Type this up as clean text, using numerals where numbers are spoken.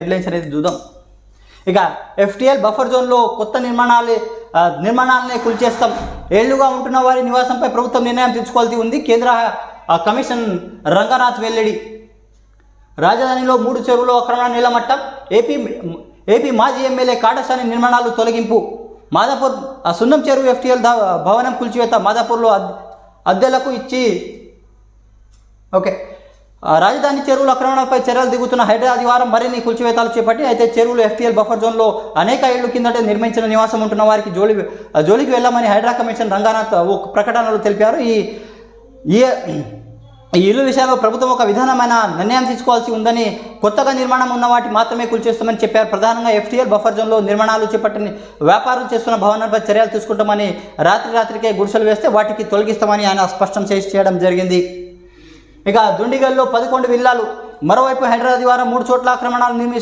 Headlines అనేది చూద్దాం. ఇక ఎఫ్టీఎల్ బఫర్ జోన్లో కొత్త నిర్మాణాలనే కూల్చేస్తాం. ఏళ్లుగా ఉంటున్న వారి నివాసంపై ప్రభుత్వం నిర్ణయం తీసుకోవాల్సి ఉంది. కేంద్ర కమిషన్ రంగనాథ్ వెల్లడి. రాజధానిలో 3 చెరువులు అక్రమణ నీలమట్టం. ఏపీ మాజీ ఎమ్మెల్యే కాటసాని నిర్మాణాలు తొలగింపు. మాదాపూర్ సున్నం చెరువు ఎఫ్టీఎల్ భవనం కూల్చివేత. మాదాపూర్లో అద్దెలకు ఇచ్చి రాజధాని చెరువుల ఆక్రమణపై చర్యలు దిగుతున్న హైదరాబాద్ ఆదివారం మరిన్ని కూల్చివేతలు చేపట్టి అయితే చెరువులు ఎఫ్టీఎల్ బఫర్ జోన్లో అనేక ఏళ్ల కిందటే నిర్మించిన నివాసం ఉంటున్న వారికి జోలికి వెళ్ళామని హైడ్రా కమిషన్ రంగనాథ్ ఒక ప్రకటనలో తెలిపారు. ఈ ఇల్లు విషయంలో ప్రభుత్వం ఒక విధానమైన నిర్ణయం తీసుకోవాల్సి ఉందని, కొత్తగా నిర్మాణం ఉన్న వాటి మాత్రమే కూల్చేస్తామని చెప్పారు. ప్రధానంగా ఎఫ్టీఎల్ బఫర్ జోన్లో నిర్మాణాలు చేపట్టిన వ్యాపారులు చేస్తున్న భవనాలపై చర్యలు తీసుకుంటామని, రాత్రికే గుడిసెలు వేస్తే వాటికి తొలగిస్తామని ఆయన స్పష్టం చేయడం జరిగింది. ఇక దుండిగల్లో 11 విల్లాలు. మరోవైపు హైదరాబాద్ ద్వారా 3 చోట్ల ఆక్రమణాలు నిర్మిస్తున్న